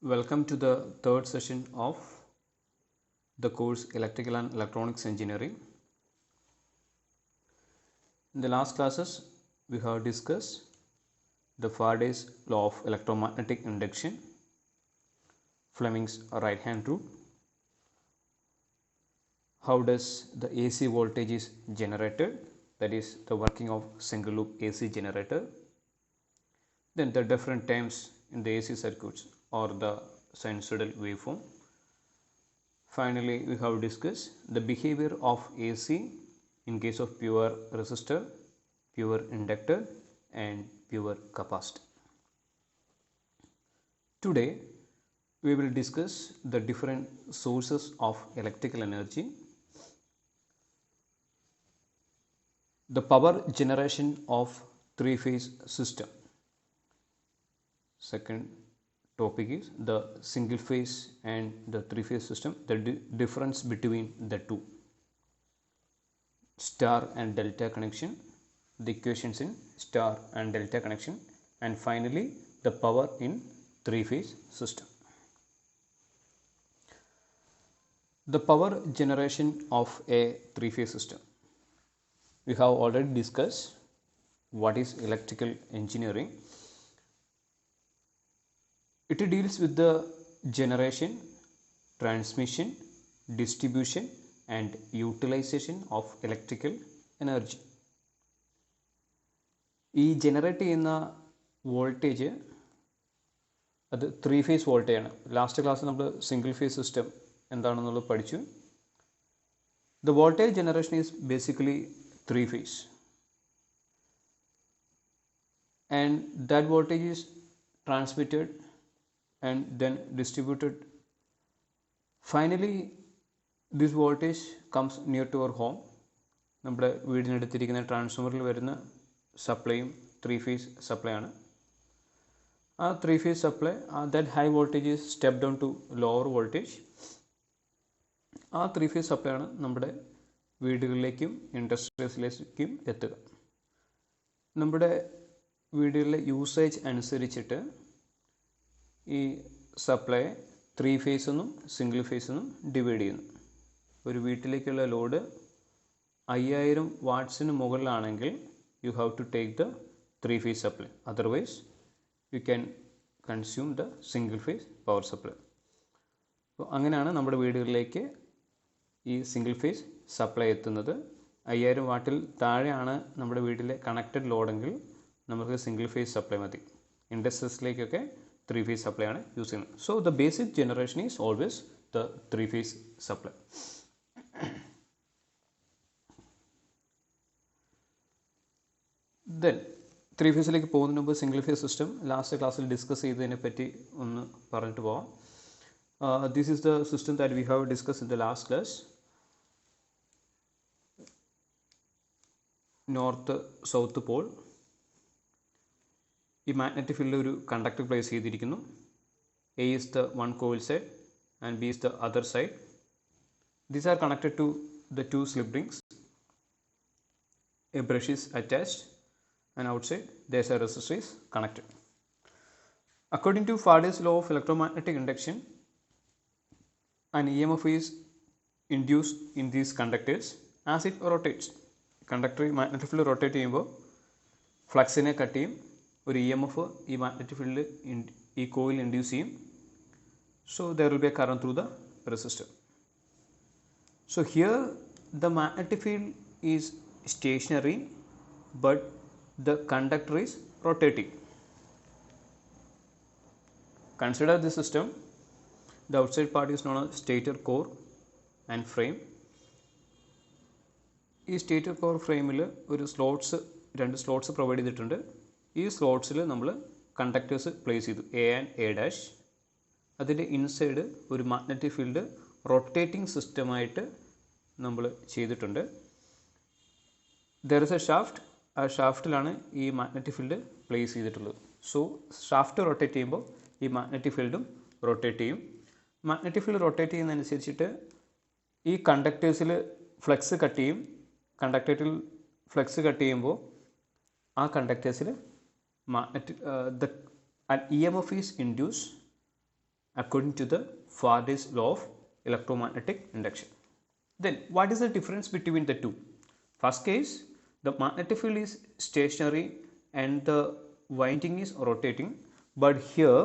Welcome to the third session of the course Electrical and Electronics Engineering. In the last classes, we have discussed the Faraday's law of electromagnetic induction, Fleming's right hand rule, how does the AC voltage is generated, that is the working of single loop AC generator, then the different terms in the AC circuits or the sinusoidal waveform. Finally, we have discussed the behavior of AC in case of pure resistor, pure inductor and pure capacitor. Today, we will discuss the different sources of electrical energy, the power generation of three-phase system. Second topic is the single phase and the three-phase system, the difference between the two, star and delta connection, the equations in star and delta connection, and finally the power in three-phase system. The power generation of a three-phase system. We have already discussed what is electrical engineering. It deals with the generation, transmission, distribution and utilization of electrical energy. ഈ generate ചെയ്യുന്ന voltage അത് three phase voltage ആണ്. Last class നമ്മൾ single phase system എന്താണെന്നുള്ളത് പഠിച്ചു. The voltage generation is basically three phase and that voltage is transmitted and then distributed. Finally, this voltage comes near to our home. നമ്മുടെ വീടിനടുത്തിരിക്കുന്ന ട്രാൻസ്ഫോമറിൽ വരുന്ന സപ്ലൈയും three phase supply ആണ്. ആ three phase supply that high voltage is step down to lower voltage. ആ three phase supply ആണ് നമ്മുടെ വീടുകളിലേക്കും ഇൻഡസ്ട്രീസിലേക്കും എത്തുക. നമ്മുടെ വീടുകളിലെ യൂസേജ് അനുസരിച്ചിട്ട് ഈ സപ്ലൈ ത്രീ ഫേസ് എന്നും സിംഗിൾ ഫേസ് എന്നും ഡിവൈഡ് ചെയ്യുന്നു. ഒരു വീട്ടിലേക്കുള്ള load 5000 വാട്ട്സിന് മുകളിലാണെങ്കിൽ you have to take the three phase supply, otherwise you can consume the single phase power supply. അപ്പോൾ അങ്ങനെയാണ് നമ്മുടെ വീടുകളിലേക്ക് ഈ സിംഗിൾ ഫേസ് സപ്ലൈ എത്തുന്നത്. 5000 വാട്ടിൽ താഴെയാണ് നമ്മുടെ വീട്ടിലെ കണക്റ്റഡ് ലോഡെങ്കിൽ നമുക്ക് സിംഗിൾ ഫേസ് സപ്ലൈ മതി. ഇൻഡസ്ട്രീസിലേക്കൊക്കെ ത്രീ ഫേസ് സപ്ലൈ ആണ് യൂസ് ചെയ്യുന്നത്. So the basic generation is always the three phase supply. Then three ഫേസിലേക്ക് പോകുന്നതിന് മുമ്പ് സിംഗിൾ ഫേസ് സിസ്റ്റം ലാസ്റ്റ് ക്ലാസ്സിൽ ഡിസ്കസ് ചെയ്തതിനെ പറ്റി ഒന്ന് പറഞ്ഞിട്ട് പോകാം. This is the system that we have discuss in the last class. North south pole, ഈ മാഗ്നറ്റിക് ഫീൽഡിൽ ഒരു കണ്ടക്ടർ പ്ലേസ് ചെയ്തിരിക്കുന്നു. A is the one coil side and B is the other side. These are connected to the two slip rings. A brush is attached and outside there is a resistor is connected. According to Faraday's law of electromagnetic induction, an EMF is induced in these conductors as it rotates. Conductor magnetic field rotate ചെയ്യുമ്പോൾ ഫ്ലക്സിനെ cut ചെയ്യും. ഒരു EMF ഈ magnetic ഫീൽഡിൽ ഈ coil induce ചെയ്യും. So there will be a current through the resistor. So here the magnetic field is stationary but the conductor is rotating. Consider the system. The outside part is known as stator core and frame. ഈ stator core ഫ്രെയിമിൽ ഒരു രണ്ട് slots provide ചെയ്തിട്ടുണ്ട്. ഈ സ്ലോട്ട്സിൽ നമ്മൾ conductors place ചെയ്തു, A and A dash. അതിൻ്റെ inside ഒരു മാഗ്നറ്റിക് ഫീൽഡ് റൊട്ടേറ്റിംഗ് സിസ്റ്റമായിട്ട് നമ്മൾ ചെയ്തിട്ടുണ്ട്. There is A shaft. ആ ഷാഫ്റ്റിലാണ് ഈ മാഗ്നറ്റിക് ഫീൽഡ് പ്ലേസ് ചെയ്തിട്ടുള്ളത്. സോ ഷാഫ്റ്റ് റൊട്ടേറ്റ് ചെയ്യുമ്പോൾ ഈ മാഗ്നറ്റിക് ഫീൽഡും റൊട്ടേറ്റ് ചെയ്യും. മാഗ്നറ്റിക് ഫീൽഡ് റൊട്ടേറ്റ് ചെയ്യുന്നതനുസരിച്ചിട്ട് ഈ കണ്ടക്ടേഴ്സിൽ ഫ്ലക്സ് കട്ട് ചെയ്യും. കണ്ടക്ടറിൽ ഫ്ലക്സ് കട്ട് ചെയ്യുമ്പോൾ ആ കണ്ടക്ടേഴ്സിൽ magnetic the an EMF is induced according to the Faraday's law of electromagnetic induction. Then what is the difference between the two? First case, the magnetic field is stationary and the winding is rotating, but here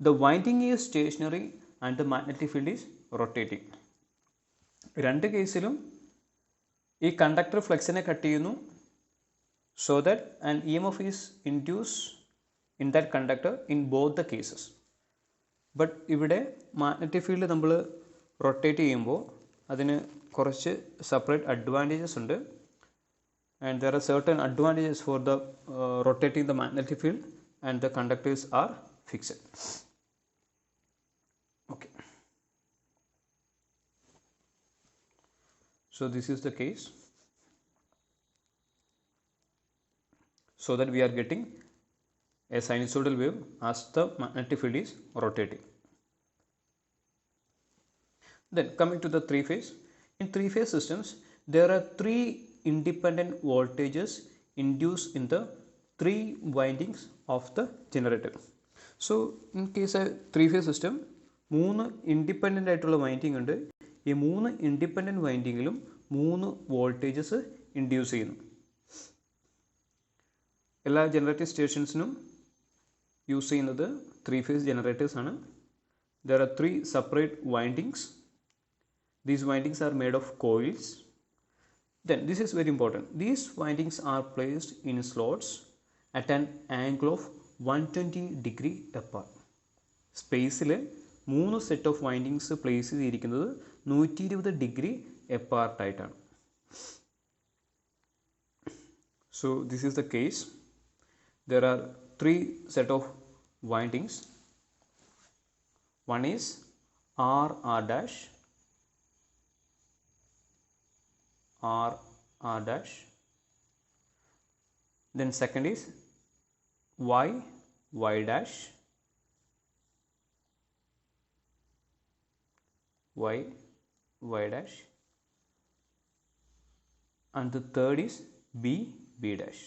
the winding is stationary and the magnetic field is rotating. രണ്ട് കേസിലും ഈ conductor ഫ്ലെക്സിനെ cut ചെയ്യുന്നു so that an EMF is induced in that conductor in both the cases. But ഇവിടെ magnetic field നമ്മൾ rotate ചെയ്യുമ്പോൾ അതിന് കുറച്ച് separate advantages ഉണ്ട്. And there are certain advantages for the rotating the magnetic field, and the conductors are fixed. Okay. So this is the case. So that we are getting a sinusoidal wave as the magnetic field is rotating. Then coming to the three-phase. In three-phase systems, there are three independent voltages induced in the three windings of the generator. So in case of three-phase system, മൂന്ന് independent ആയിട്ടുള്ള winding ഉണ്ട്. ഈ മൂന്ന് independent വൈൻഡിങ്ങിലും മൂന്ന് voltages induce ചെയ്യുന്നു. എല്ലാ generative സ്റ്റേഷൻസിനും use ചെയ്യുന്നത് three-phase generators ആണ്. There are three separate windings. These windings are made of coils. Then this is very important. These windings are placed in slots at an angle of 120 degree apart. സ്പേസിൽ മൂന്ന് set of windings place ചെയ്തിരിക്കുന്നത് 120 degree എപ്പാർട്ടായിട്ടാണ്. So this is the case. There are three set of windings. One is R dash, R dash. Then second is Y dash, Y dash. And the third is B dash.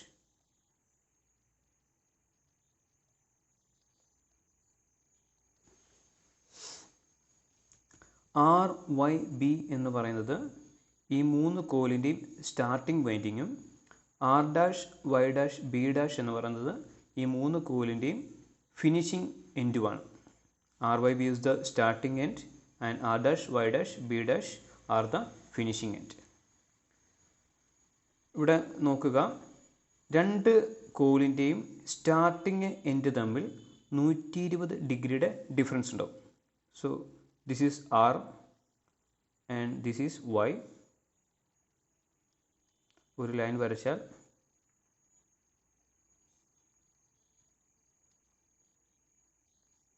R Y B എന്ന് പറയുന്നത് ഈ മൂന്ന് കോയിലിൻ്റെയും starting വൈൻഡിങ്ങും R dash Y dash B dash എന്ന് പറയുന്നത് ഈ മൂന്ന് കോയിലിൻ്റെയും ഫിനിഷിംഗ് എൻഡുമാണ്. R Y B is the starting end and R dash Y dash B dash are the finishing end. ഇവിടെ നോക്കുക, രണ്ട് കോയിലിൻ്റെയും സ്റ്റാർട്ടിംഗ് എൻഡ് തമ്മിൽ 120 ഡിഗ്രിയുടെ ഡിഫറൻസ് ഉണ്ടാവും. So this is R and this is Y. ഒരു ലൈൻ വരച്ചാൽ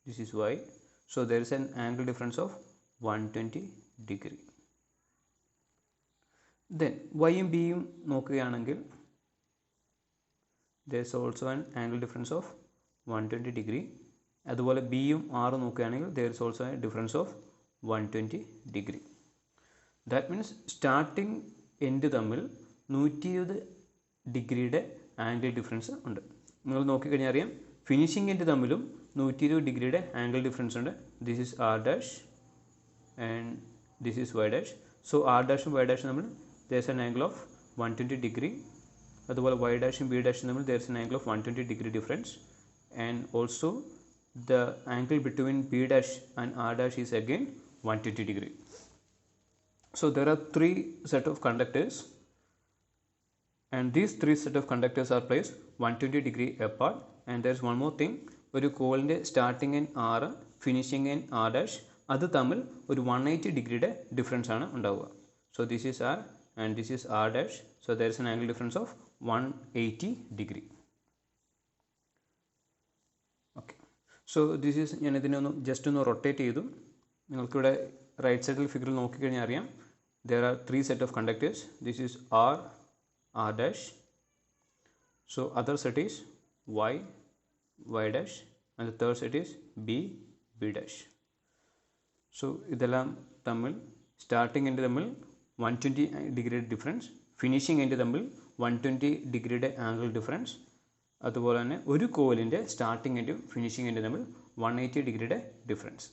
this is Y. So there is an angle difference of 120 degree. Then Y യും B യും നോക്കുകയാണെങ്കിൽ there is also an angle difference of 120 degree. അതുപോലെ ബിയും ആറും നോക്കുകയാണെങ്കിൽ there is also a difference of 120 degree. That means starting end തമ്മിൽ 120 ഡിഗ്രിയുടെ angle difference ഉണ്ട്. നിങ്ങൾ നോക്കിക്കഴിഞ്ഞാൽ അറിയാം, ഫിനിഷിംഗ് എൻഡ് തമ്മിലും 120 ഡിഗ്രിയുടെ ആംഗിൾ ഡിഫറൻസ് ഉണ്ട്. This is R dash and this is Y dash. So R ഡാഷും വൈ ഡാഷും തമ്മിൽ there is an angle of 120 degree. അതുപോലെ വൈ ഡാഷും ബി ഡാഷും തമ്മിൽ there is an angle of 120 degree difference. And also the angle between B dash and R dash is again 120 degree. So there are three set of conductors, and these three set of conductors are placed 120 degree apart. And there is one more thing, ഒരു കോളിൻ്റെ starting end R finishing end R dash അത് തമ്മിൽ ഒരു 180 ഡിഗ്രിയുടെ difference ആണ് ഉണ്ടാവുക. So this is R and this is R dash. So there is an angle difference of 180 degree. Okay, so this is, ഞാൻ ഇതിനെ ജസ്റ്റ് ഒന്ന് റൊട്ടേറ്റ് ചെയ്തു. നിങ്ങൾക്കിവിടെ റൈറ്റ് സൈഡിൽ ഫിഗറിൽ നോക്കിക്കഴിഞ്ഞാൽ അറിയാം, there are three set of conductors. This is R dash. So other set is Y dash, and the third set is B dash. So ഇതെല്ലാം തമ്മിൽ സ്റ്റാർട്ടിംഗ് എൻഡ് തമ്മിൽ 120 ഡിഗ്രിയുടെ ഡിഫറൻസ്, ഫിനിഷിംഗ് എൻഡ് തമ്മിൽ 120 ഡിഗ്രിയുടെ ആംഗിൾ ഡിഫറൻസ്. അതുപോലെ തന്നെ ഒരു കോയിലിൻ്റെ starting എൻഡും finishing എൻഡും തമ്മിൽ 180 ഡിഗ്രിയുടെ difference.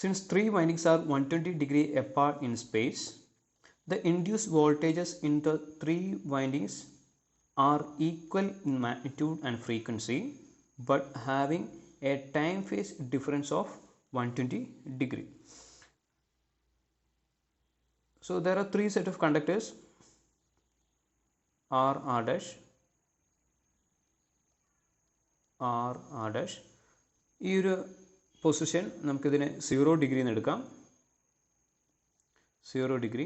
Since three windings are 120 degree apart in space, the induced voltages in the three windings are equal in magnitude and frequency but having a time phase difference of 120 degree. So there are three set of conductors R dash R dash. ഈ ഒരു position നമുക്കിതിനെ 0 degree എന്ന് എടുക്കാം. 0 degree.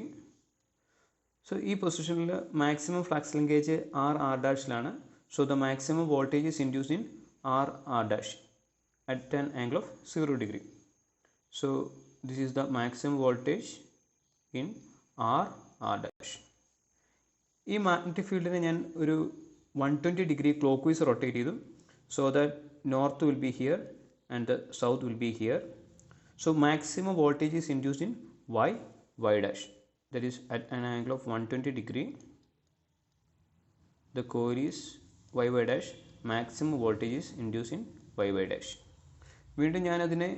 So ഈ പൊസിഷനിൽ maximum flux linkage R ഡാഷിലാണ്. So the maximum voltage is induced in R dash at an angle of 0 degree. So this is the maximum voltage in R dash. ഈ magnetic ഫീൽഡിനെ ഞാൻ ഒരു 120 degree clockwise rotate ചെയ്തു. So that north will be here and the south will be here. So maximum voltage is induced in y dash, that is at an angle of 120 degree. The coil is y dash, maximum voltage is induced in y dash. വീണ്ടും ഞാൻ അതിനെ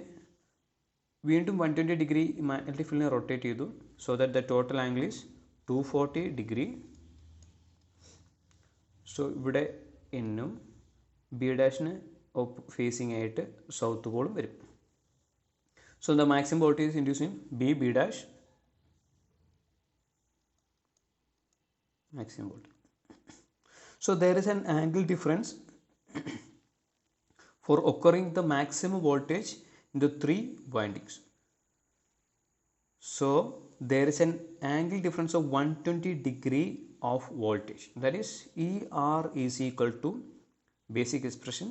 വീണ്ടും 120 degree magnetic ഫീൽഡിനെ rotate ചെയ്തു. So that the total angle is 240 degree. So ഇവിടെ എന്നും B ഡാഷിന് facing ആയിട്ട് സൗത്ത് പോളും വരും. So the maximum voltage induce in B dash. Maximum voltage. So there is an angle difference for occurring the maximum voltage in the three windings. So there is an angle difference of 120 degree of voltage. That is ER is equal to basic expression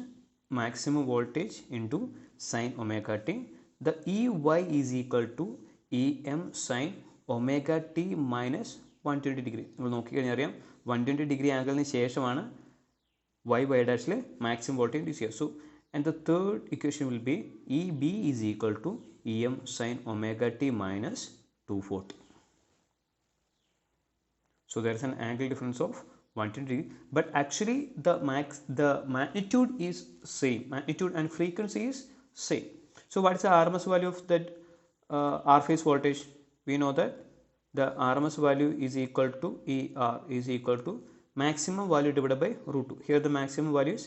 maximum voltage into sin omega t. The EY is equal to EM sin omega t minus 120 degree. നമ്മൾ നോക്കിക്കഴിഞ്ഞാൽ അറിയാം 120 degree ആംഗിളിന് ശേഷമാണ് y ഡാഷിൽ maximum voltage induce ചെയ്യുക. So and the third equation will be EB is equal to EM sin omega t minus 240. So there is an angle difference of 120 degree, but actually the magnitude is same, magnitude and frequency is same. So what is the RMS value of that R phase voltage? We know that the RMS value is equal to ER is equal to maximum value divided by root 2. Here the maximum value is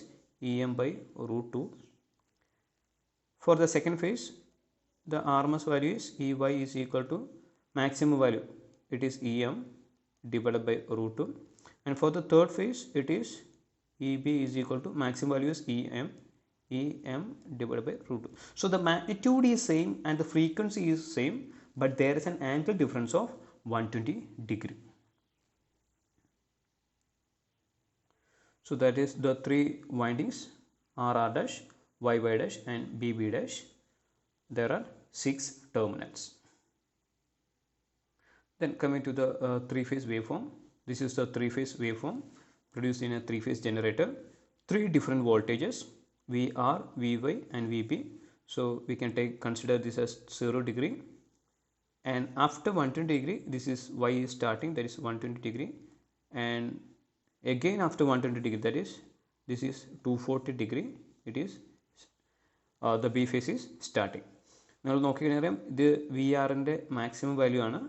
EM by root 2. For the second phase, the RMS value is EY is equal to maximum value, it is EM divided by root 2. And for the third phase, it is EB is equal to maximum value is EM divided by root 2. So the magnitude is same and the frequency is same, but there is an angle difference of 120 degree. So that is the three windings R dash, y dash and B dash. There are 6 terminals. Then coming to the three-phase waveform. This is the three-phase waveform produced in a three-phase generator. Three different voltages VR, VY and VB. So we can consider this as 0 degree. And after 120 degree, this is Y is starting, that is 120 degree. And again after 120 degree, that is this is 240 degree. It is the B phase is starting. നമ്മൾ നോക്കിക്കഴിഞ്ഞാൽ ഇത് VR-ൻ്റെ maximum value ആണ്.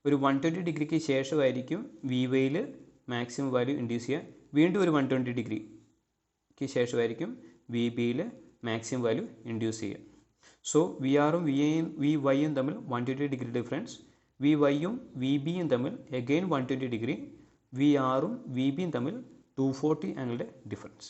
ഒരു 120 ഡിഗ്രിക്ക് ശേഷമായിരിക്കും V വൈയിൽ maximum value induce ചെയ്യുക. വീണ്ടും ഒരു 120 ഡിഗ്രിക്ക് ശേഷമായിരിക്കും വി ബിയിൽ മാക്സിമം വാല്യൂ ഇൻഡ്യൂസ് ചെയ്യുക. സോ വി ആറും വി വൈയും തമ്മിൽ 120 ഡിഗ്രി ഡിഫറൻസ്, വി വൈയും വി ബിയും തമ്മിൽ അഗെയിൻ 120 ഡിഗ്രി, വി ആറും വി ബിയും തമ്മിൽ 240 ആംഗിളുടെ difference.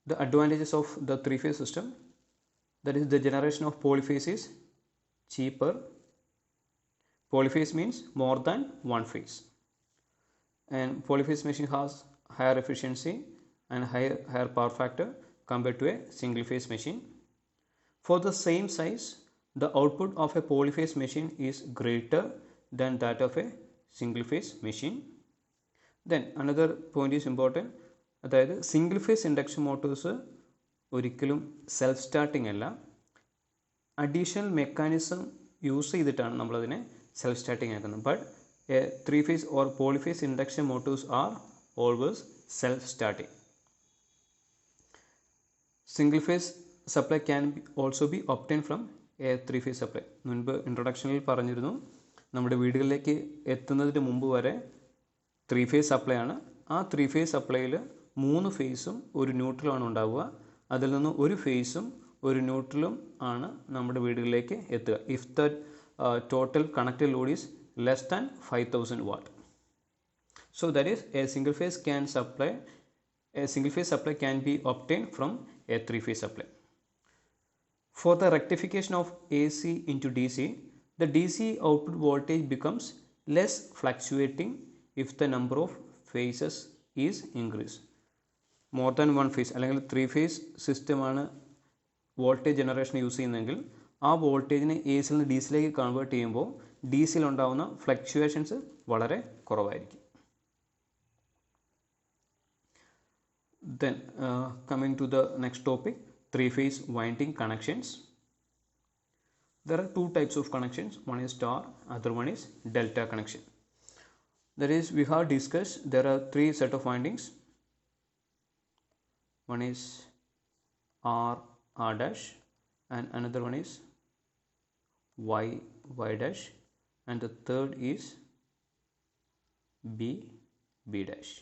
The advantages of the three-phase system, that is the generation of polyphase is cheaper. Polyphase means more than one phase, and polyphase machine has higher efficiency and higher power factor compared to a single phase machine. For the same size, the output of a polyphase machine is greater than that of a single phase machine. Then another point is important, അതായത് single phase induction Motors ഒരിക്കലും self starting അല്ല. Additional mechanism use ചെയ്തിട്ടാണ് നമ്മളതിനെ self starting ആക്കുന്നത്. But three phase or polyphase induction Motors are always self starting. Single phase supply can also be obtain from A three phase supply. മുൻപ് ഇൻട്രൊഡക്ഷനിൽ പറഞ്ഞിരുന്നു, നമ്മുടെ വീടുകളിലേക്ക് എത്തുന്നതിന് മുമ്പ് വരെ ത്രീ ഫേസ് സപ്ലൈ ആണ്. ആ ത്രീ ഫേസ് സപ്ലൈയിൽ 3 ഫേസും ഒരു ന്യൂട്രലുമാണ് ഉണ്ടാവുക. അതിൽ നിന്ന് ഒരു ഫേസും ഒരു ന്യൂട്രലും ആണ് നമ്മുടെ വീടുകളിലേക്ക് എത്തുക. If the total connected Lord is less than 5000 watt. So that is a single phase supply can be obtained from a three phase supply. For the rectification of AC into DC, the DC output voltage becomes less fluctuating if the number of phases is increased. More than one phase അല്ലെങ്കിൽ three phase സിസ്റ്റമാണ് voltage generation use ചെയ്യുന്നതെങ്കിൽ ആ വോൾട്ടേജിനെ A സിയിൽ നിന്ന് D സിയിലേക്ക് convert ചെയ്യുമ്പോൾ D സിയിൽ ഉണ്ടാകുന്ന ഫ്ലക്ച്വേഷൻസ് വളരെ കുറവായിരിക്കും. Then coming to the next topic, three phase winding connections. There are two types of connections. One is star, other one is delta connection. That is, we have discussed there are three set of windings. One is R dash, and another one is Y dash, and the third is B dash.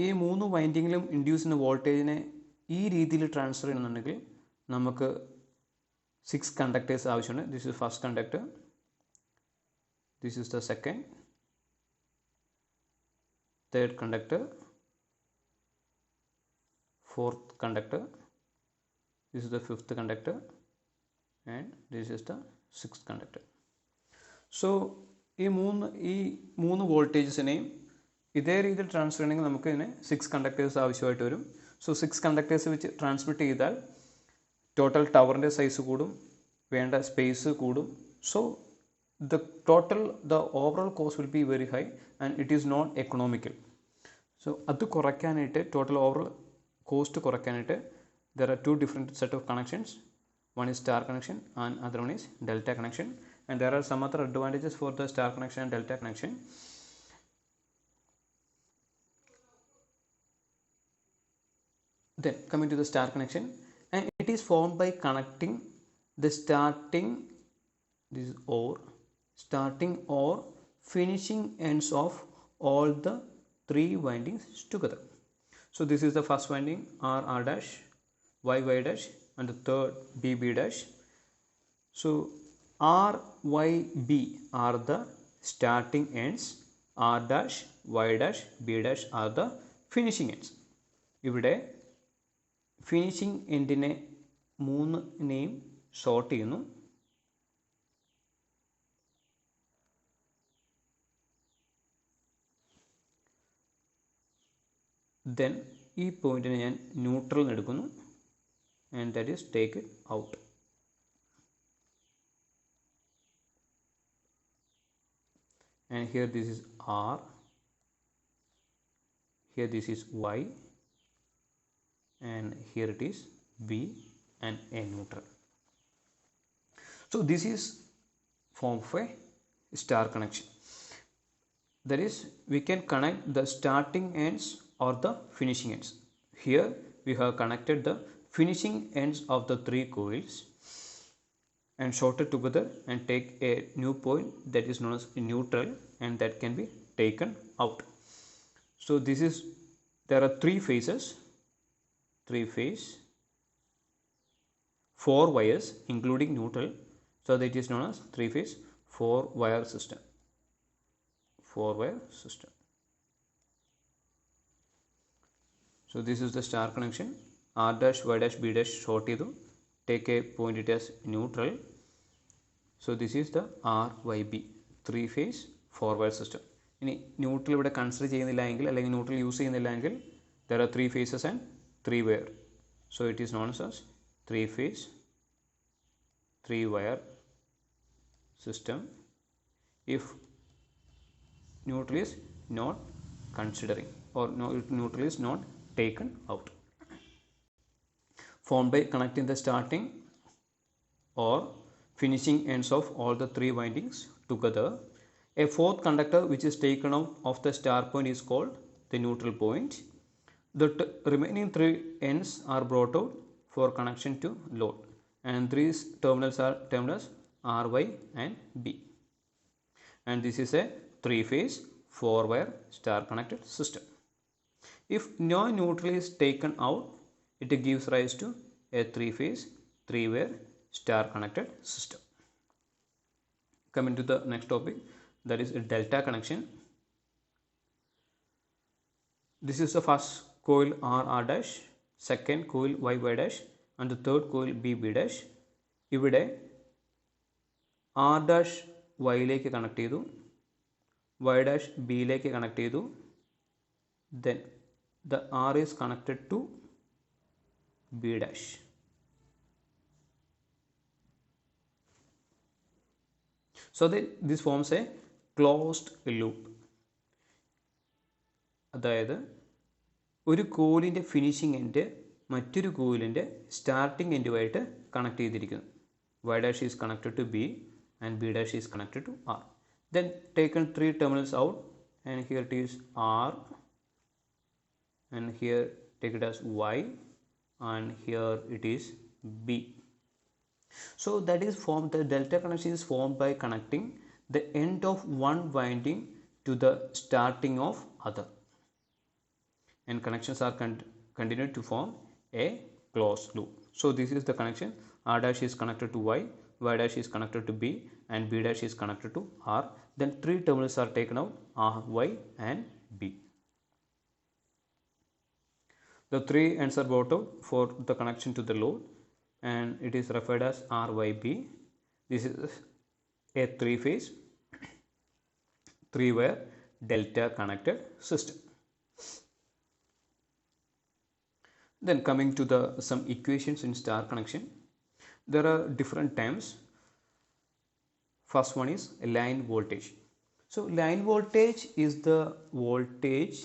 ഈ 3 വൈൻഡിങ്ങിലും induce ചെയ്യുന്ന വോൾട്ടേജിനെ ഈ രീതിയിൽ transfer ചെയ്യണമെന്നുണ്ടെങ്കിൽ നമുക്ക് 6 conductors ആവശ്യമുണ്ട്. This is first conductor, this is the second, third conductor, fourth conductor, this is the fifth conductor, and this is the sixth conductor. So ഈ മൂന്ന് വോൾട്ടേജസിനെയും ഇതേ രീതിയിൽ ട്രാൻസ്ഫർ ചെയ്യണമെങ്കിൽ നമുക്ക് ഇതിന് 6 കണ്ടക്ടേഴ്സ് ആവശ്യമായിട്ട് വരും. സോ 6 കണ്ടക്ടേഴ്സ് വെച്ച് ട്രാൻസ്മിറ്റ് ചെയ്താൽ ടോട്ടൽ ടവറിൻ്റെ സൈസ് കൂടും, വേണ്ട സ്പേസ് കൂടും. So the overall cost will be very high and it is not economical. So അത് കുറയ്ക്കാനായിട്ട്, ടോട്ടൽ ഓവറോൾ കോസ്റ്റ് കുറയ്ക്കാനായിട്ട് there are two different set of connections. One is star connection and other one is delta connection, and there are some other advantages for the star connection and delta connection. Then coming to the star connection, and it is formed by connecting the starting or finishing ends of all the 3 windings together. So this is the first winding, R dash, Y dash, and the third B dash. So R, Y, B are the starting ends, R dash, Y dash, B dash are the finishing ends. ഇവിടെ finishing എൻഡിനെ 3നെയും short ചെയ്യുന്നു. Then ഈ പോയിന്റിനെ ഞാൻ neutral എടുക്കുന്നു, and that is take it out. And here this is R, here this is Y, and here it is B and A neutral. So this is form of a star connection. That is, we can connect the starting ends or the finishing ends. Here we have connected the finishing ends of the 3 coils and shorted together and take a new point that is known as neutral, and that can be taken out. So this is, there are 3 phases, 3 phase, 4 wires including neutral, so that is known as 3 phase 4 wire system. 4 wire system. So this is the star connection. R dash, Y dash, B dash short ചെയ്തു, take a point it as neutral. So this is the RYB 3 phase 4 wire system. ഇനി neutral ഇവിടെ consider ചെയ്യുന്നില്ല എങ്കിൽ, അല്ലെങ്കിൽ neutral use ചെയ്യുന്നില്ല എങ്കിൽ, there are 3 phases and 3 wire. So it is known as 3 phase 3 wire system if neutral is not considering, or neutral is not taken out. Formed by connecting the starting or finishing ends of all the three windings together. A fourth conductor which is taken out of the star point is called the neutral point. The remaining three ends are brought out for connection to load, and these terminals are termed as R, Y and B. And this is a three-phase 4-wire star connected system. If no neutral is taken out, it gives rise to a three-phase 3-wire star connected system. Coming to the next topic, that is a delta connection. This is the first coil R dash, second coil Y dash and the third coil B dash. ഇവിടെ R dash Yയിലേക്ക് connect ചെയ്തു, Y dash Bയിലേക്ക് connect ചെയ്തു. Then the R is connected to B dash. So this forms a closed loop. അതായത് ഒരു കോയിലിൻ്റെ finishing end മറ്റൊരു കോയിലിൻ്റെ starting എൻഡുമായിട്ട് connect ചെയ്തിരിക്കുന്നു. Y dash is connected to B and B dash is connected to R. Then taken three terminals out, and here it is R, and here take it as Y, and here it is B. So that is formed, the delta connection is formed by connecting the end of one winding to the starting of other, and connections are continued to form a closed loop. So this is the connection. R dash is connected to Y, Y dash is connected to B and B dash is connected to R. Then three terminals are taken out, R, Y and B. The three ends are brought out for the connection to the load, and it is referred as RYB. This is a three-phase 3-wire delta connected system. Then coming to the some equations in star connection, there are different terms. First one is line voltage. So line voltage is the voltage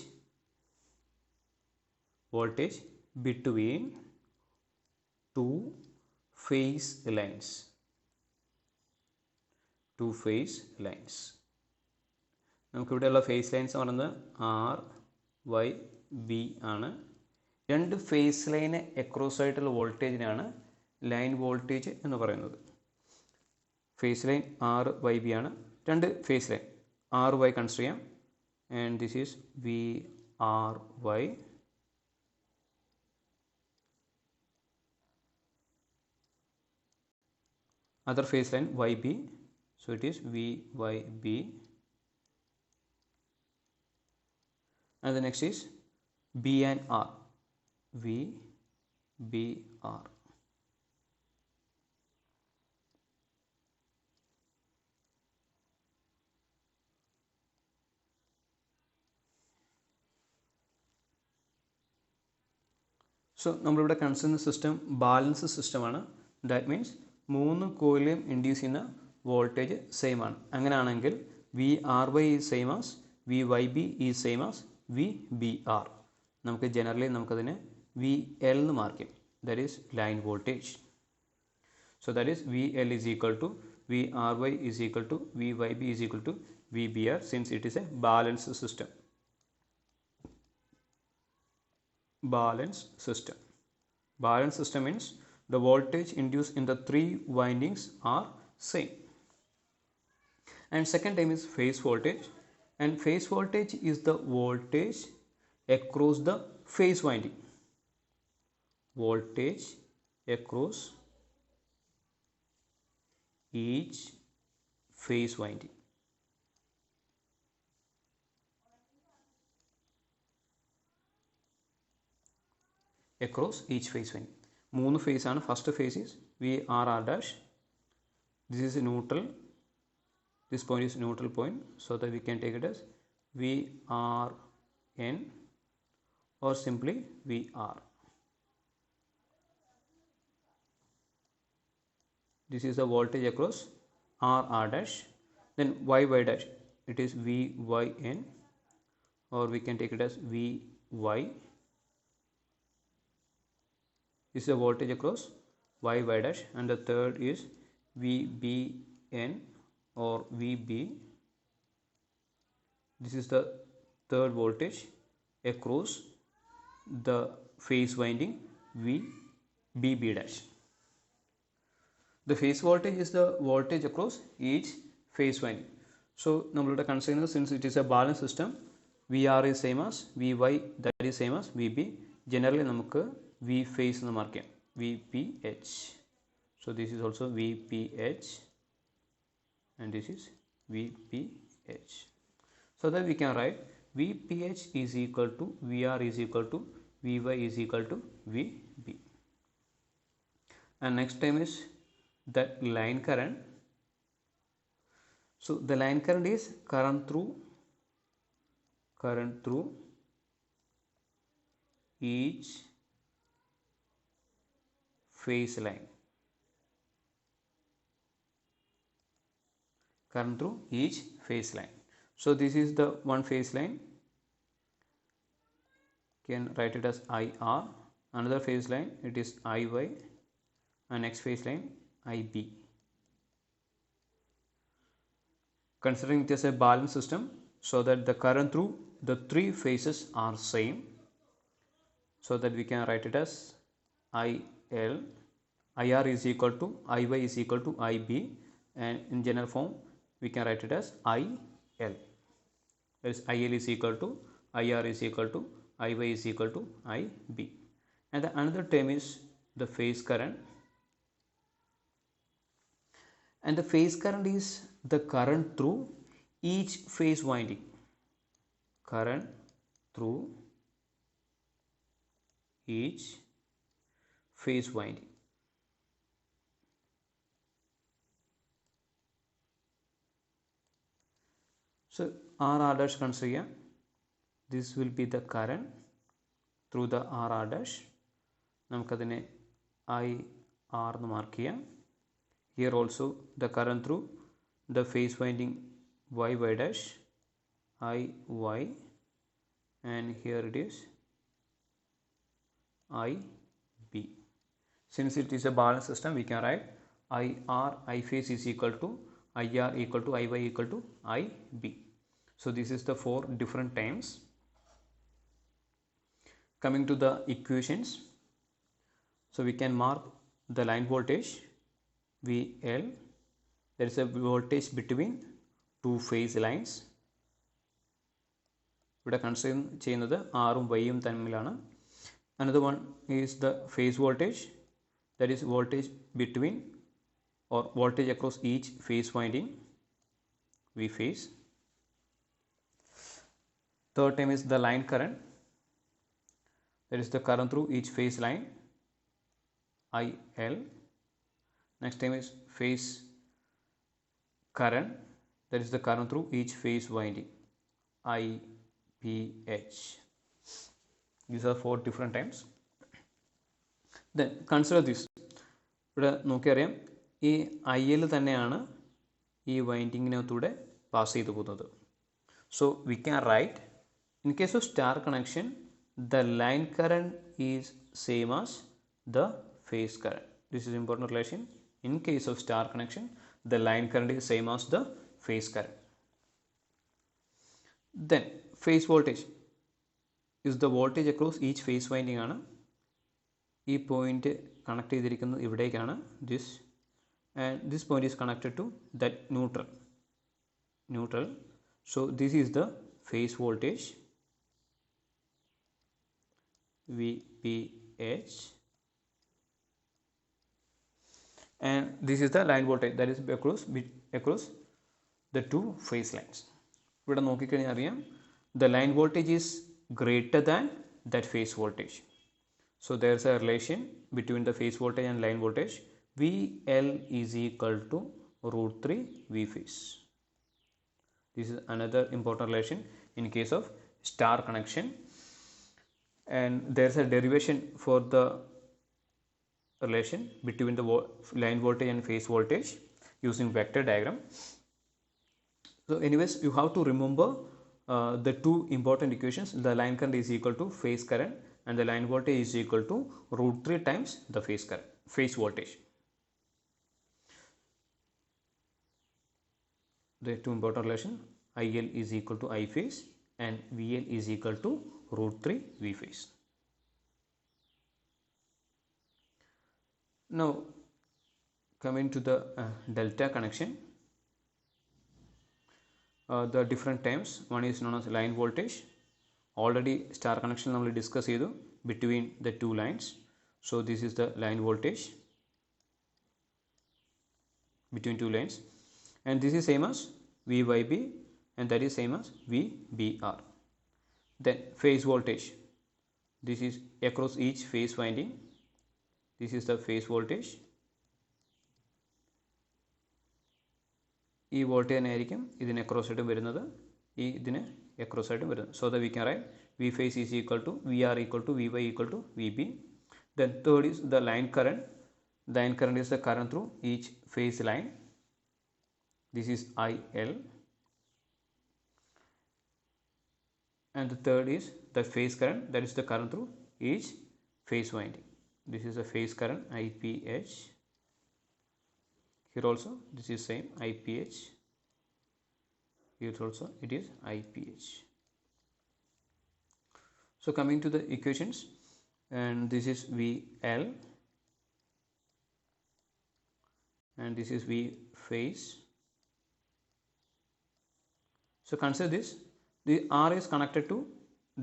between two phase lines. നമുക്കിവിടെയുള്ള phase lines പറയുന്നത് R Y B ആണ്. രണ്ട് face line across ആയിട്ടുള്ള വോൾട്ടേജിനാണ് line voltage എന്ന് പറയുന്നത്. Phase line R Y B ആണ്. രണ്ട് phase line R Y consider ചെയ്യാം, and this is V R Y. Other phase line YB, so it is VYB, and the next is B and R, VBR. So നമ്മളിവിടെ consider ചെയ്യുന്ന system balance സിസ്റ്റമാണ്. That means മൂന്ന് കോയിലും induce ചെയ്യുന്ന voltage same ആണ്. അങ്ങനെയാണെങ്കിൽ V R Y is same as V Y B is same as V B R. നമുക്ക് generally നമുക്കതിനെ വി എൽ എന്ന് മാർക്ക് ചെയ്യും. That is line voltage. So that is V L is equal to V R Y is equal to V Y B is equal to V B R, since it is A balance system. Balance system. Balance system means the voltage induced in the three windings are same. And second term is phase voltage, and phase voltage is the voltage across the phase winding. Voltage across each phase winding. Across each phase winding. മൂന്ന് phase ആണ്. First phase is V R R dash. This is neutral. This point is neutral point, so that we can take it as V R N or simply VR. This is the voltage across R R dash. Then Y Y dash, it is VYN, or we can take it as VY. This is the voltage across Y Y dash, and the third is VBN or VB. This is the third voltage across the phase winding VBB dash. The phase voltage is the voltage across each phase winding. So, we consider, since it is a balanced system, VR is same as VY, that is same as VB. Generally, we V phase mark VPH. So, this is also VPH and this is VPH. So that we can write VPH is equal to VR is equal to VY is equal to VB. And next time is that line current. So the line current is current through each phase line. Current through each phase line. So this is the one phase line. Can write it as IR. Another phase line, it is IY, and next phase line IB. Considering it as a balanced system, so that the current through the three phases are same, so that we can write it as IL. IR is equal to IY is equal to IB, and in general form we can write it as IL. That is, IL is equal to IR is equal to IY is equal to IB. And the another term is the phase current. And the phase current is the current through each phase winding. Current through each phase winding. So R dash consider, this will be the current through the R dash. Namukadine IR mark here. Here also the current through the phase winding YY dash, IY, and here it is IB. Since it is a balanced system, we can write IR I phase is equal to IR equal to IY equal to IB. So this is the four different times. Coming to the equations, so we can mark the line voltage VL. There is a voltage between two phase lines. Here consider R and Y. Another one is the phase voltage, that is voltage between or voltage across each phase winding V phase. Third term is the line current, that is the current through each phase line IL. Next term is phase current, that is the current through each phase winding IPH. These are four different times. Then consider this. ഇവിടെ നോക്കിയറിയാം ഈ IL തന്നെയാണ് ഈ വൈൻഡിങ്ങിനകത്തൂടെ pass ചെയ്തു പോകുന്നത്. So we can write, in case of star connection, the line current is same as the phase current. This is important relation. In case of star connection, the line current is same as the phase current. Then phase voltage is the voltage across each phase winding ആണ്. ഈ point connect ചെയ്തിരിക്കുന്നത് ഇവിടേക്കാണ്, this, and this point is connected to that neutral. So this is the phase voltage VPH, and this is the line voltage, that is across the two phase lines. ഇവിടെ നോക്കിക്കഴിഞ്ഞാൽ അറിയാം, the line voltage is greater than that phase voltage. So there is a relation between the phase voltage and line voltage. VL is equal to root 3 V phase. This is another important relation in case of star connection, and there is a derivation for the relation between the line voltage and phase voltage using vector diagram. So anyways, you have to remember the two important equations. The line current is equal to phase current, and the line voltage is equal to root 3 times the phase voltage. the two important relation, IL is equal to I phase and VL is equal to root 3 V phase. Now coming to the delta connection, the different terms, one is known as line voltage. Already star connection we discuss between the two lines. So this is the line voltage between two lines, and this is same as VYB, and that is same as VBR. Then phase voltage, this is across each phase winding. This is the phase voltage. ഈ വോൾട്ടേജിനായിരിക്കും ഇതിന് across ആയിട്ടും വരുന്നത്, ഈ ഇതിന് across ആയിട്ടും വരുന്നത്. So the we can write V phase is equal to VR equal to VY equal to VB. Then third is the line current. Line current is the current through each phase line. This is IL. And the third is the phase current, that is the current through each phase winding. This is the phase current IPH. Here also this is same IPH. Here also it is IPH. So coming to the equations, and this is VL and this is V phase. So consider this, the R is connected to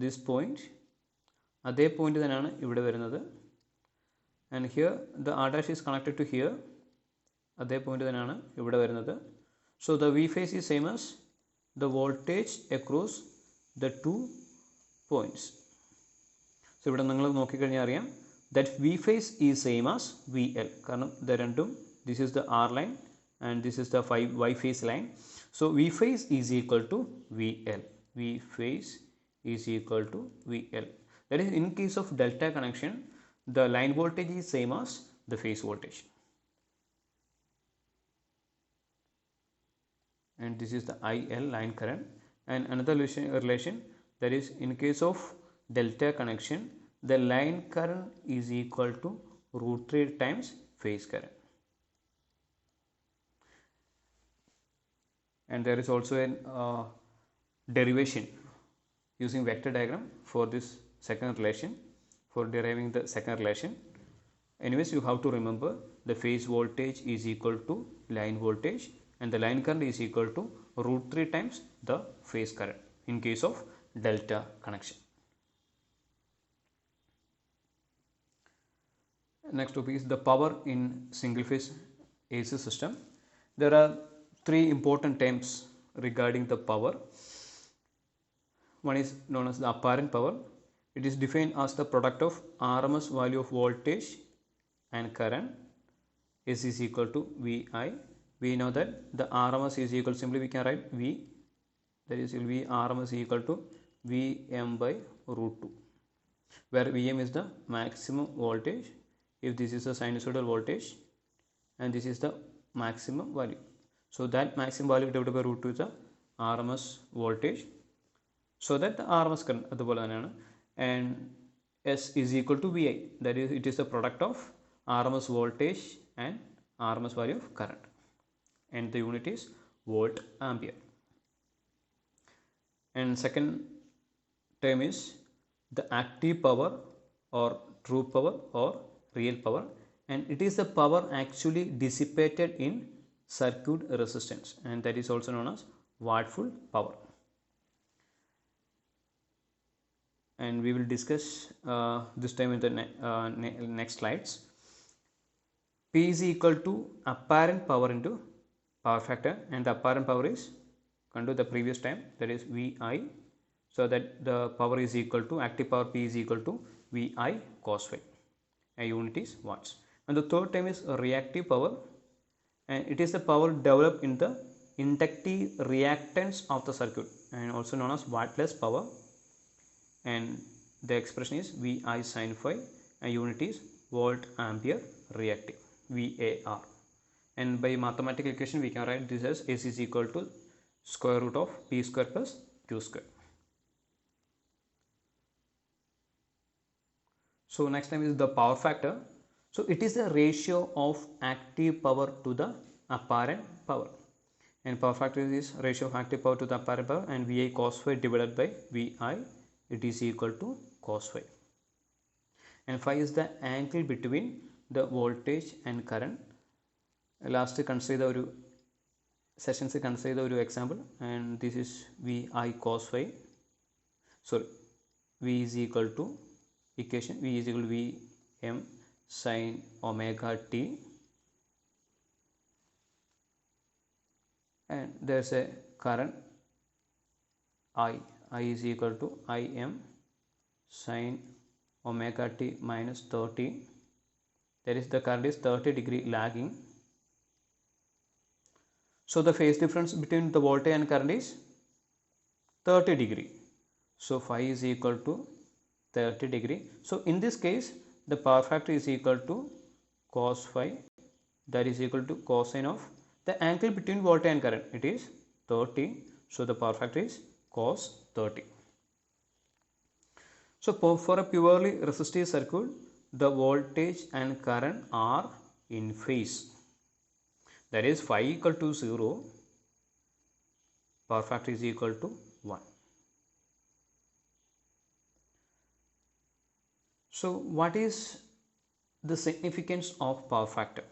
this point, അതേ point തന്നെയാണ് ഇവിടെ വരുന്നത്, and here the R dash is connected to here, അതേ point തന്നെയാണ് ഇവിടെ വരുന്നത്. So the V phase is same as the voltage across the two points. So ഇവിടെ നിങ്ങൾ നോക്കിക്കഴിഞ്ഞാൽ അറിയാം that V phase is same as VL, കാരണം ഇത് രണ്ടും, this is the R line and this is the Y phase line. So V phase is equal to VL. V phase is equal to VL. That is, in case of delta connection, the line voltage is same as the phase voltage. And this is the IL, line current. And another relation, that is, in case of delta connection, the line current is equal to root 3 times phase current. And there is also a derivation using vector diagram for this second relation, for deriving the second relation. Anyways, you have to remember the phase voltage is equal to line voltage and the line current is equal to root 3 times the phase current in case of delta connection. Next topic is the power in single phase AC system. There are three important terms regarding the power. One is known as the apparent power. It is defined as the product of RMS value of voltage and current. S is equal to VI. We know that the RMS is equal, simply we can write V, that is V RMS is equal to Vm by root 2, where Vm is the maximum voltage if this is a sinusoidal voltage and this is the maximum value. So that maximum value divided by root 2 is the RMS voltage. So that the RMS current അതുപോലെ തന്നെയാണ്, and S is equal to VI, that is, it is the product of RMS voltage and RMS value of current, and the unit is volt ampere. And second term is the active power or true power or real power, and it is the power actually dissipated in circuit resistance, and that is also known as wattful power. And we will discuss this time in the next slides. P is equal to apparent power into power factor, and the apparent power is come to the previous time, that is VI, so that the power is equal to active power P is equal to VI cos phi, a unit is watts. And the third term is reactive power, and it is the power developed in the inductive reactance of the circuit, and also known as wattless power, and the expression is VI sin phi, and unit is volt ampere reactive, VAR. And by mathematical equation we can write this as S is equal to square root of P square plus Q square. So next time is the power factor. So it is the ratio of active power to the apparent power, and power factor is ratio of active power to the apparent power, and Vi cos phi divided by Vi, it is equal to cos phi. And phi is the angle between the voltage and current. Last consider the sessions consider the example, and this is Vi cos phi. So V is equal to equation V is equal to Vm sin omega t, and there's a current I is equal to Im sin omega t minus 30, that is the current is 30-degree lagging. So the phase difference between the voltage and current is 30-degree. So phi is equal to 30-degree. So in this case the power factor is equal to cos phi, that is equal to cosine of the angle between voltage and current, it is 30. So the power factor is cos 30. So for a purely resistive circuit, the voltage and current are in phase, that is phi equal to 0, power factor is equal to 1. So what is the significance of power factor?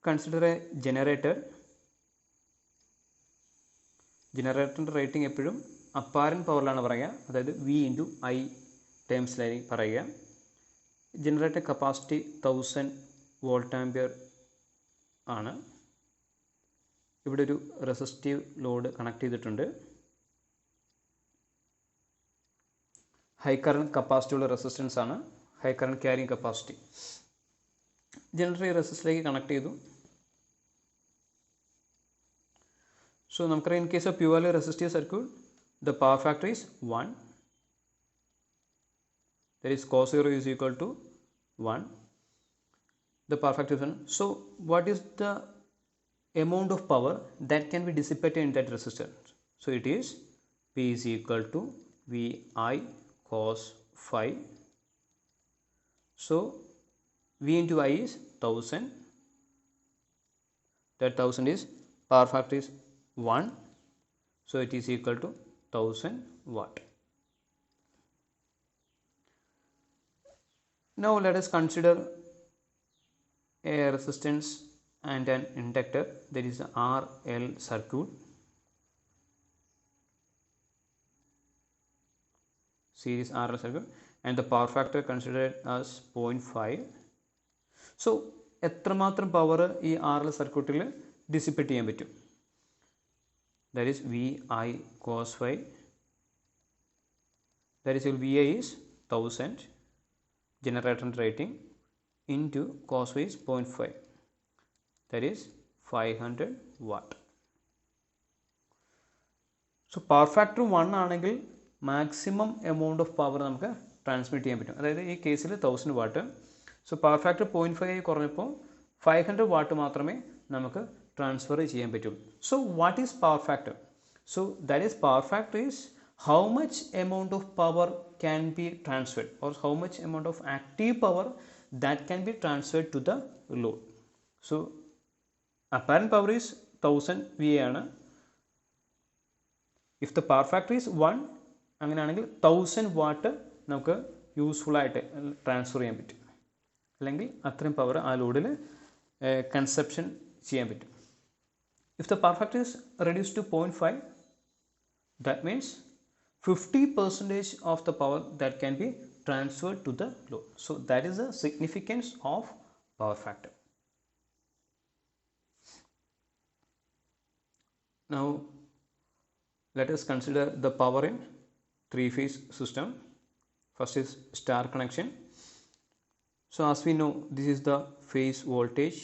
Consider a generator. Generator rating എപ്പോഴും apparent പവറിലാണ് പറയുക, അതായത് V into I ടേംസിലായി പറയുക. Generator capacity 1000 volt ampere ആണ്. ഇവിടെ ഒരു resistive load connect ചെയ്തിട്ടുണ്ട്. High current capacity ഉള്ള resistance ആണ്, high current carrying capacity. Generator റെസിസ്റ്ററിലേക്ക് കണക്ട് ചെയ്തു. So in case of purely resistive circuit, the power factor is 1, that is cos 0 is equal to 1, the power factor is 1. So what is the amount of power that can be dissipated in that resistor? So it is P is equal to Vi cos phi. So V into I is 1000, that 1000 is power factor is 1, so it is equal to 1000 watt. Now let us consider a resistance and an inductor, that is RL circuit. Series RL circuit, and the power factor considered as 0.5. So എത്രമാത്രം power ഈ RL സർക്യൂട്ടിൽ dissipate ചെയ്യാൻ പറ്റും? That is Vi cos phi, that is Vi is 1000, generator rating, into cos phi is 0.5, that is 500 watt. So power factor 1 ആണെങ്കിൽ maximum amount of power നമുക്ക് transmit ചെയ്യാൻ പറ്റും, അതായത് ഈ കേസിൽ 1000 what. So power factor 0.5 കുറഞ്ഞപ്പോൾ 500 what മാത്രമേ നമുക്ക് transfer ചെയ്യാൻ പറ്റുള്ളൂ. So what is power factor? So that is power factor is how much amount of power can be transferred, or how much amount of active power that can be transferred to the load. So apparent power is 1000 VA ആണ്. If the power factor is 1, അങ്ങനെയാണെങ്കിൽ 1000 what നമുക്ക് useful ആയിട്ട് transfer ചെയ്യാൻ പറ്റും, അല്ലെങ്കിൽ അത്രയും power ആ ലോഡിൽ കൺസപ്ഷൻ ചെയ്യാൻ പറ്റും. If the power factor is reduced to 0.5, that means 50% of the power that can be transferred to the load. So that is the significance of power factor. Now let us consider the power in three-phase system. First is star connection. So as we know, this is the phase voltage,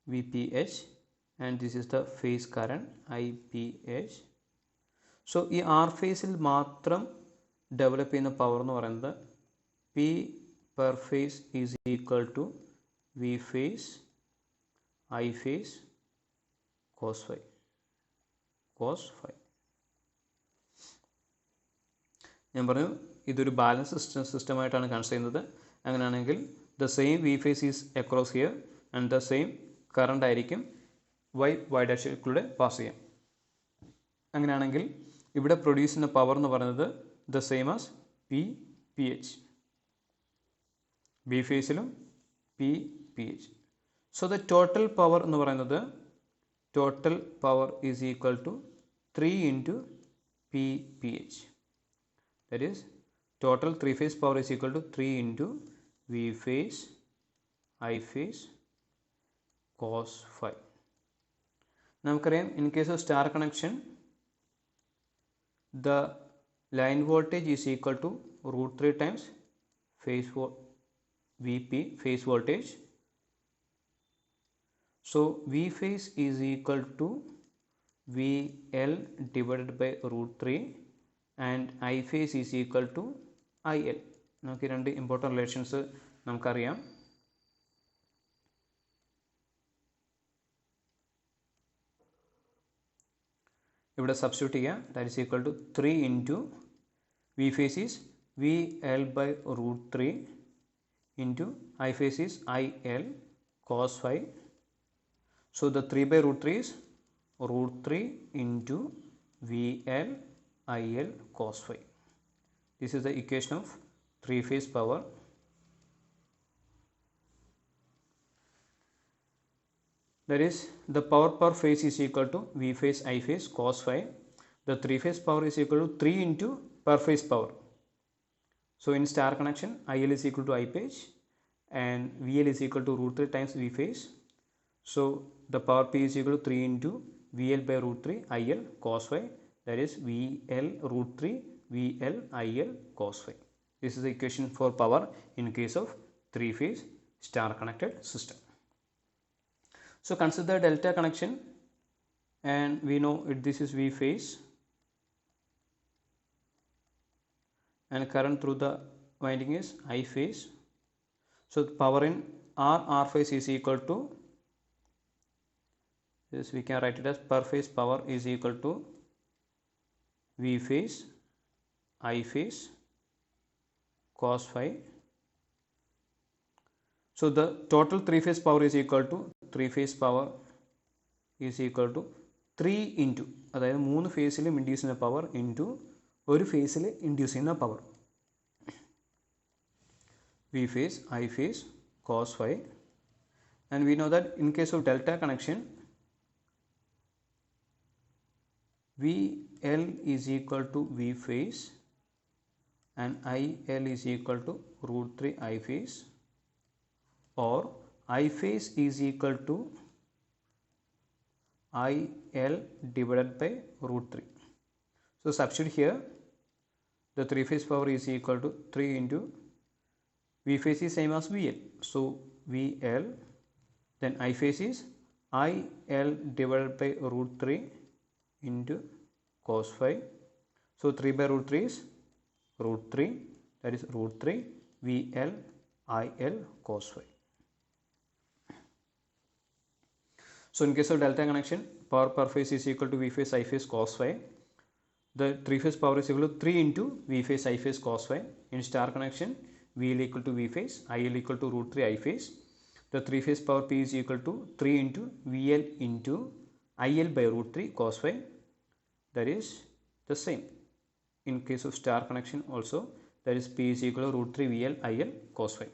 VPH, and this is the phase current, IPH. So ഈ R ഫേസിൽ മാത്രം develop ചെയ്യുന്ന power എന്ന് പറയുന്നത് P per phase is equal to V phase I phase cos phi. ഞാൻ പറഞ്ഞു ഇതൊരു balance സിസ്റ്റമായിട്ടാണ് consider ചെയ്യുന്നത്. അങ്ങനെയാണെങ്കിൽ the same V phase is across here and the same current ആയിരിക്കും y ഡാഷിലൂടെ പാസ് ചെയ്യാം. അങ്ങനെയാണെങ്കിൽ ഇവിടെ പ്രൊഡ്യൂസ് ചെയ്യുന്ന പവർ എന്ന് പറയുന്നത് the same as P H, B ഫേസിലും P H. So the total power എന്ന് പറയുന്നത് total power is equal to 3 into ph. That is total 3 phase power is equal to 3 into V phase I phase cos phi. നമുക്കറിയാം in case of star connection the line voltage is equal to root 3 times VP phase voltage. So V phase is equal to VL divided by root 3 and I phase is equal to IL. നമുക്ക് രണ്ട് important relations നമുക്കറിയാം. ഇവിടെ substitute ചെയ്യാം. That is equal to 3 into V phase is VL by root 3 into I phase is IL cos phi. So the 3 by root 3 is root 3 into VL IL cos phi. This is the equation of 3 phase power. That is the power per phase is equal to V phase I phase cos phi. The 3 phase power is equal to 3 into per phase power. So in star connection IL is equal to I phase and VL is equal to root 3 times V phase. So the power P is equal to 3 into VL by root 3 IL cos phi, that is VL root 3 VL IL cos phi. This is the equation for power in case of 3 phase star connected system. So consider delta connection and we know this is V phase and current through the winding is I phase. So the power in R phase is equal to this, we can write it as per phase power is equal to V phase I phase cos phi. So the total 3 phase power is equal to 3 phase power is equal to 3 into അതായത് 3 ഫേസിലും induce ചെയ്യുന്ന power into ഒരു ഫേസിൽ induce ചെയ്യുന്ന power. V phase I phase cos phi, and we know that in case of delta connection VL is equal to V phase and IL is equal to root 3 I phase, or I phase is equal to IL divided by root 3. So substitute here the 3 phase power is equal to 3 into V phase is same as VL, so VL, then I phase is IL divided by root 3 into cos phi. So 3 by root 3 is root 3, that is root 3 VL IL cos phi. So in case of delta connection power per phase is equal to V phase I phase cos phi. The 3 phase power is equal to 3 into V phase I phase cos phi. In star connection VL equal to V phase, IL equal to root 3 I phase. The 3 phase power P is equal to 3 into VL into IL by root 3 cos phi. That is the same in case of star connection also, that is P is equal to root 3 VL IL cos phi.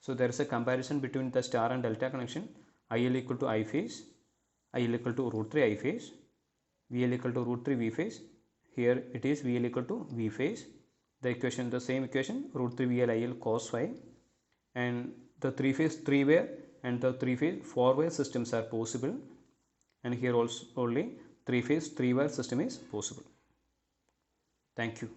So there is a comparison between the star and delta connection. IL equal to I phase, IL equal to root 3 I phase, VL equal to root 3 V phase. Here it is VL equal to V phase. The equation, the same equation, root 3 VL IL cos phi, and the 3 phase 3 way and the 3 phase 4 way systems are possible, and here also only 3 phase 3 wire system is possible. Thank you.